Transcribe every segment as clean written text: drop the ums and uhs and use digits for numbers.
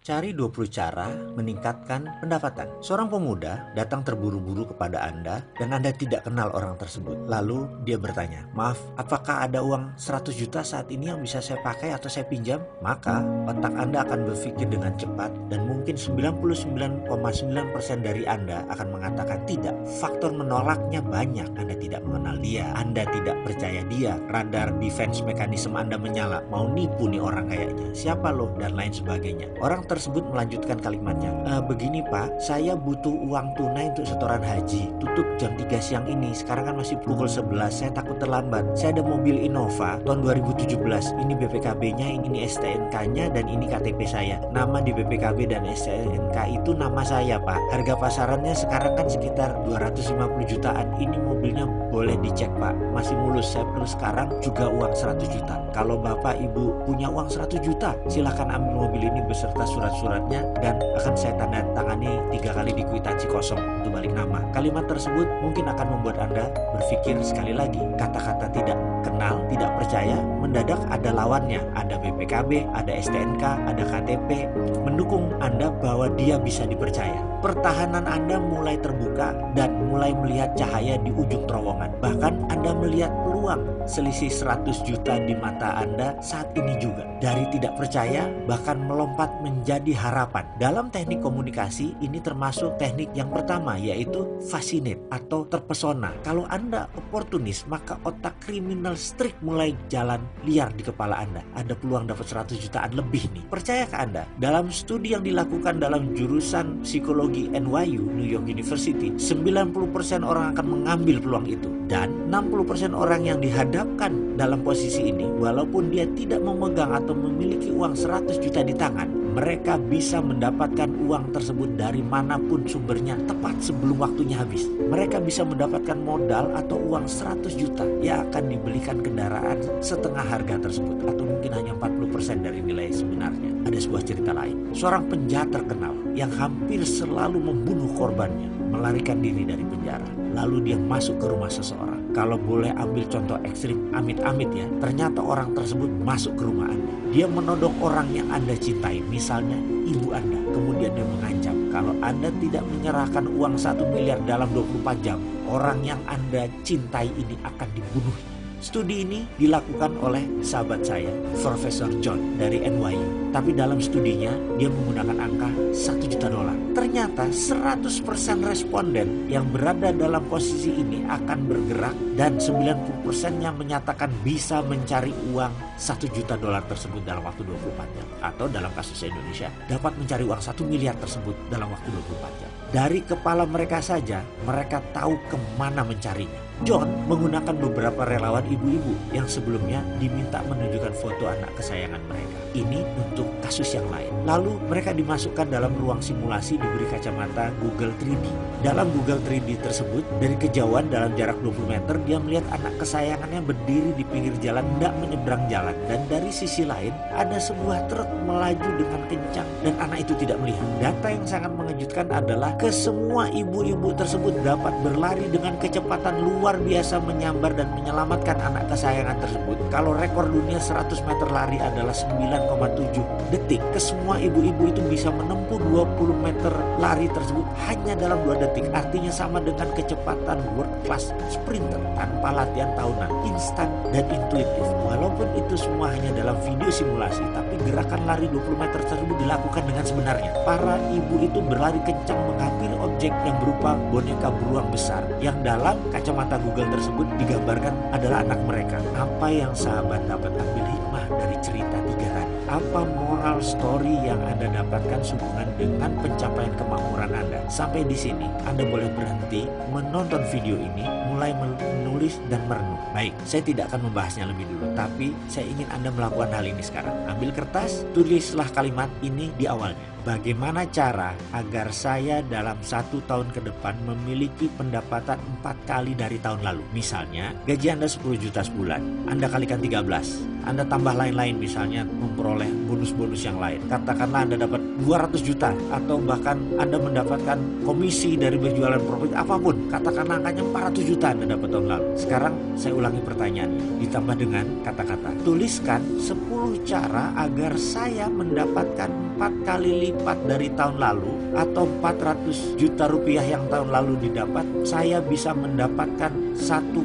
Cari 20 cara meningkatkan pendapatan. Seorang pemuda datang terburu-buru kepada Anda dan Anda tidak kenal orang tersebut. Lalu dia bertanya, "Maaf, apakah ada uang 100 juta saat ini yang bisa saya pakai atau saya pinjam?" Maka otak Anda akan berpikir dengan cepat dan mungkin 99,9% dari Anda akan mengatakan tidak. Faktor menolaknya banyak. Anda tidak mengenal dia, Anda tidak percaya dia, radar defense mekanisme Anda menyala, mau nipu nih orang kayaknya, siapa lo, dan lain sebagainya. Orang tersebut melanjutkan kalimatnya, "Begini Pak, saya butuh uang tunai untuk setoran haji, tutup jam 3 siang ini, sekarang kan masih pukul 11, saya takut terlambat. Saya ada mobil Innova tahun 2017, ini BPKB-nya, ini STNK-nya, dan ini KTP saya. Nama di BPKB dan STNK itu nama saya Pak. Harga pasarannya sekarang kan sekitar 250 jutaan, ini mobilnya boleh dicek Pak, masih mulus, saya perlu sekarang juga uang 100 juta. Kalau Bapak Ibu punya uang 100 juta, silahkan ambil mobil ini beserta surat-suratnya dan akan saya tanda tangani 3 kali di kwitansi kosong untuk balik nama." Kalimat tersebut mungkin akan membuat Anda berpikir sekali lagi. Kata-kata tidak kenal, tidak percaya, mendadak ada lawannya. Ada BPKB, ada STNK, ada KTP, mendukung Anda bahwa dia bisa dipercaya. Pertahanan Anda mulai terbuka dan mulai melihat cahaya di ujung terowongan. Bahkan Anda melihat peluang selisih 100 juta di mata Anda saat ini juga. Dari tidak percaya bahkan melompat menjadi harapan. Dalam teknik komunikasi ini termasuk teknik yang pertama, yaitu fascinate atau terpesona. Kalau Anda oportunis, maka otak kriminal strik mulai jalan liar di kepala Anda. Ada peluang dapat 100 jutaan lebih nih. Percayakah Anda? Dalam studi yang dilakukan dalam jurusan psikologi NYU, New York University, 90% orang akan mengambil peluang itu. Dan 60% orang yang dihadapkan dalam posisi ini, walaupun dia tidak memegang atau memiliki uang 100 juta di tangan, mereka bisa mendapatkan uang tersebut dari manapun sumbernya tepat sebelum waktunya habis. Mereka bisa mendapatkan modal atau uang 100 juta yang akan dibelikan kendaraan setengah harga tersebut, atau mungkin hanya 40% dari nilai sebenarnya. Ada sebuah cerita lain. Seorang penjahat terkenal yang hampir selalu membunuh korbannya melarikan diri dari penjara. Lalu dia masuk ke rumah seseorang. Kalau boleh ambil contoh ekstrim, amit-amit ya, ternyata orang tersebut masuk ke rumah Anda. Dia menodong orang yang Anda cintai, misalnya ibu Anda. Kemudian dia mengancam, kalau Anda tidak menyerahkan uang 1 miliar dalam 24 jam, orang yang Anda cintai ini akan dibunuh. Studi ini dilakukan oleh sahabat saya, Profesor John dari NYU. Tapi dalam studinya dia menggunakan angka 1 juta dolar. Ternyata 100% responden yang berada dalam posisi ini akan bergerak dan 90%-nya menyatakan bisa mencari uang 1 juta dolar tersebut dalam waktu 24 jam. Atau dalam kasus Indonesia dapat mencari uang 1 miliar tersebut dalam waktu 24 jam. Dari kepala mereka saja, mereka tahu kemana mencarinya. John menggunakan beberapa relawan ibu-ibu yang sebelumnya diminta menunjukkan foto anak kesayangan mereka. Ini untuk kasus yang lain. Lalu mereka dimasukkan dalam ruang simulasi, diberi kacamata Google 3D. Dalam Google 3D tersebut, dari kejauhan dalam jarak 20 meter, dia melihat anak kesayangannya berdiri di pinggir jalan, tidak menyeberang jalan. Dan dari sisi lain, ada sebuah truk melaju dengan kencang dan anak itu tidak melihat. Data yang sangat mengejutkan adalah kesemua ibu-ibu tersebut dapat berlari dengan kecepatan luar biasa menyambar dan menyelamatkan anak kesayangan tersebut. Kalau rekor dunia 100 meter lari adalah 9,7 detik, kesemua ibu-ibu itu bisa menempuh 20 meter lari tersebut hanya dalam 2 detik. Artinya sama dengan kecepatan world class sprinter tanpa latihan tahunan, instan dan intuitif. Walaupun itu semua hanya dalam video simulasi, tapi gerakan lari 20 meter tersebut dilakukan dengan sebenarnya. Para ibu itu berlari kencang menghampiri objek yang berupa boneka beruang besar yang dalam kacamata Google tersebut digambarkan adalah anak mereka. Apa yang sahabat dapat ambil hikmah dari cerita 3 tadi? Apa moral story yang Anda dapatkan sehubungan dengan pencapaian kemakmuran Anda? Sampai di sini Anda boleh berhenti menonton video ini, mulai menulis dan merenung. Baik, saya tidak akan membahasnya lebih dulu, tapi saya ingin Anda melakukan hal ini sekarang. Ambil kertas, tulislah kalimat ini di awalnya. Bagaimana cara agar saya dalam 1 tahun ke depan memiliki pendapatan 4 kali dari tahun lalu? Misalnya, gaji Anda 10 juta sebulan, Anda kalikan 13. Anda tambah lain-lain, misalnya memperoleh bonus-bonus yang lain. Katakanlah Anda dapat 200 juta atau bahkan Anda mendapatkan komisi dari berjualan properti apapun, katakan angkanya 400 juta Anda dapat tahun lalu. Sekarang saya ulangi pertanyaan ditambah dengan kata-kata. Tuliskan 10 cara agar saya mendapatkan 4 kali lipat dari tahun lalu, atau 400 juta rupiah yang tahun lalu didapat, saya bisa mendapatkan 1,6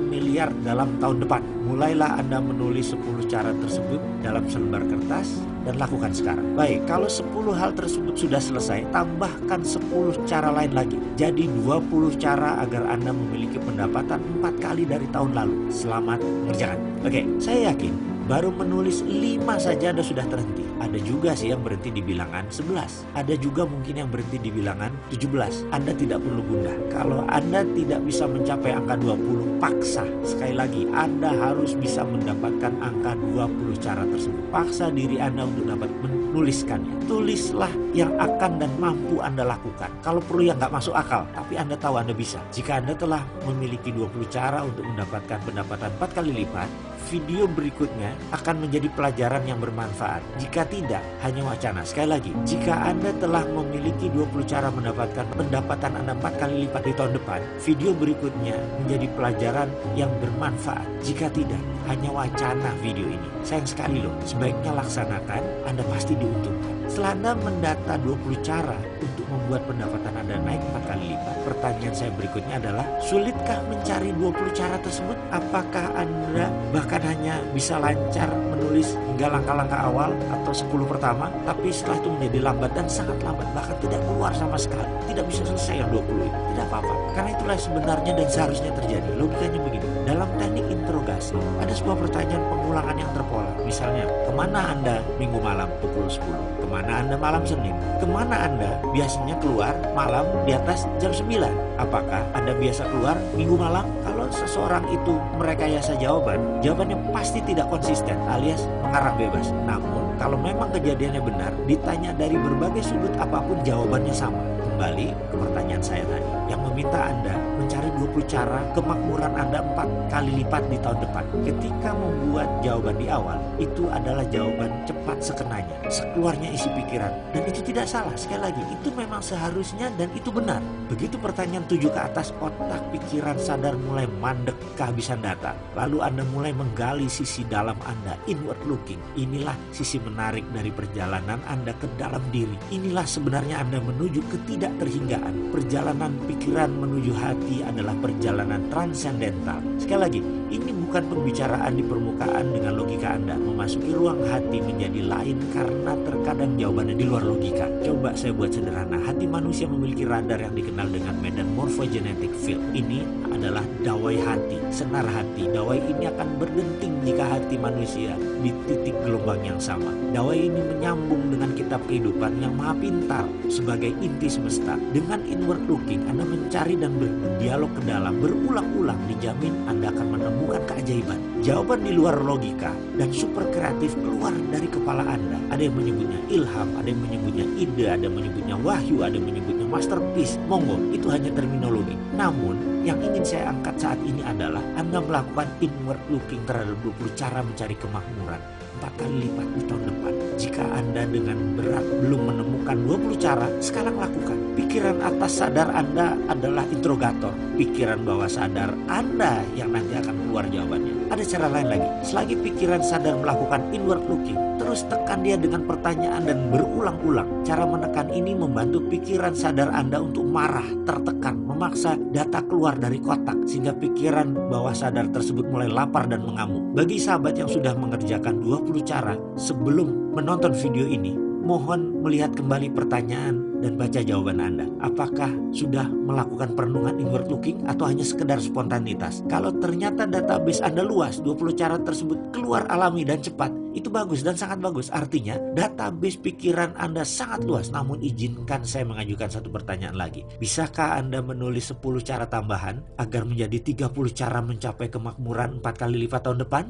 miliar dalam tahun depan. Mulailah Anda menulis 10 cara tersebut dalam selembar kertas dan lakukan sekarang. Baik, kalau 10 hal tersebut sudah selesai, tambahkan 10 cara lain lagi. Jadi 20 cara agar Anda memiliki pendapatan 4 kali dari tahun lalu. Selamat mengerjakan. Oke, saya yakin baru menulis 5 saja Anda sudah terhenti. Ada juga sih yang berhenti di bilangan 11. Ada juga mungkin yang berhenti di bilangan 17. Anda tidak perlu gundah. Kalau Anda tidak bisa mencapai angka 20, paksa. Sekali lagi, Anda harus bisa mendapatkan angka 20 cara tersebut. Paksa diri Anda untuk dapat menuliskannya. Tulislah yang akan dan mampu Anda lakukan. Kalau perlu yang nggak masuk akal, tapi Anda tahu Anda bisa. Jika Anda telah memiliki 20 cara untuk mendapatkan pendapatan 4 kali lipat, video berikutnya akan menjadi pelajaran yang bermanfaat. Jika tidak, hanya wacana. Sekali lagi, jika Anda telah memiliki 20 cara mendapatkan pendapatan Anda 4 kali lipat di tahun depan, video berikutnya menjadi pelajaran yang bermanfaat. Jika tidak, hanya wacana video ini. Sayang sekali loh, sebaiknya laksanakan, Anda pasti diuntungkan. Setelah Anda mendata 20 cara untuk membuat pendapatan Anda naik 4 kali lipat, pertanyaan saya berikutnya adalah, sulitkah mencari 20 cara tersebut? Apakah Anda bahkan hanya bisa lancar menulis hingga langkah-langkah awal atau 10 pertama, tapi setelah itu menjadi lambat dan sangat lambat, bahkan tidak keluar sama sekali, tidak bisa selesai yang 20 itu? Tidak apa-apa, karena itulah sebenarnya dan seharusnya terjadi. Logikanya begini, dalam teknik interogasi ada sebuah pertanyaan pengulangan yang terpola. Misalnya, kemana Anda minggu malam pukul 10? Kemana Anda malam Senin? Kemana Anda biasanya keluar malam di atas jam 9? Apakah Anda biasa keluar minggu malam? Kalau seseorang itu merekayasa jawabannya pasti tidak konsisten alias mengarah bebas. Namun kalau memang kejadiannya benar, ditanya dari berbagai sudut apapun jawabannya sama. Kembali ke pertanyaan saya tadi, yang meminta Anda mencari 20 cara kemakmuran Anda 4 kali lipat di tahun depan. Ketika membuat jawaban di awal, itu adalah jawaban cepat sekenanya, sekeluarnya isi pikiran. Dan itu tidak salah, sekali lagi, itu memang seharusnya dan itu benar. Begitu pertanyaan 7 ke atas, otak pikiran sadar mulai mandek kehabisan data. Lalu Anda mulai menggali sisi dalam Anda, inward looking. Inilah sisi menarik dari perjalanan Anda ke dalam diri. Inilah sebenarnya Anda menuju ketidakterhinggaan. Perjalanan pikiran menuju hati adalah perjalanan transendental. Sekali lagi, ini bukan pembicaraan di permukaan dengan logika Anda. Memasuki ruang hati menjadi lain karena terkadang jawabannya di luar logika. Coba saya buat sederhana. Hati manusia memiliki radar yang dikenal dengan medan morphogenetic field. Ini adalah dawai hati, senar hati. Dawai ini akan berdenting jika hati manusia di titik gelombang yang sama. Dawai ini menyambung dengan kitab kehidupan yang maha pintar sebagai inti semesta. Dengan inward looking, Anda mencari dan berdialog ke dalam berulang-ulang, dijamin Anda akan menemukan keajaiban. Jawaban di luar logika dan super kreatif keluar dari kepala Anda. Ada yang menyebutnya ilham, ada yang menyebutnya ide, ada yang menyebutnya wahyu, ada yang menyebutnya masterpiece. Monggo, itu hanya terminologi. Namun, yang ingin saya angkat saat ini adalah Anda melakukan inward looking terhadap 20 cara mencari kemakmuran 4 kali lipat di tahun depan. Jika Anda dengan berat belum menemukan 20 cara, sekarang lakukan. Pikiran atas sadar Anda adalah interrogator. Pikiran bawah sadar Anda yang nanti akan keluar jawabannya. Ada cara lain lagi. Selagi pikiran sadar melakukan inward looking, terus tekan dia dengan pertanyaan dan berulang-ulang. Cara menekan ini membantu pikiran sadar Anda untuk marah, tertekan, memaksa data keluar dari kotak, sehingga pikiran bawah sadar tersebut mulai lapar dan mengamuk. Bagi sahabat yang sudah mengerjakan 20 cara sebelum menonton video ini, mohon melihat kembali pertanyaan dan baca jawaban Anda. Apakah sudah melakukan perenungan inward looking atau hanya sekedar spontanitas? Kalau ternyata database Anda luas, 20 cara tersebut keluar alami dan cepat, itu bagus dan sangat bagus. Artinya database pikiran Anda sangat luas. Namun izinkan saya mengajukan satu pertanyaan lagi. Bisakah Anda menulis 10 cara tambahan agar menjadi 30 cara mencapai kemakmuran 4 kali lipat tahun depan?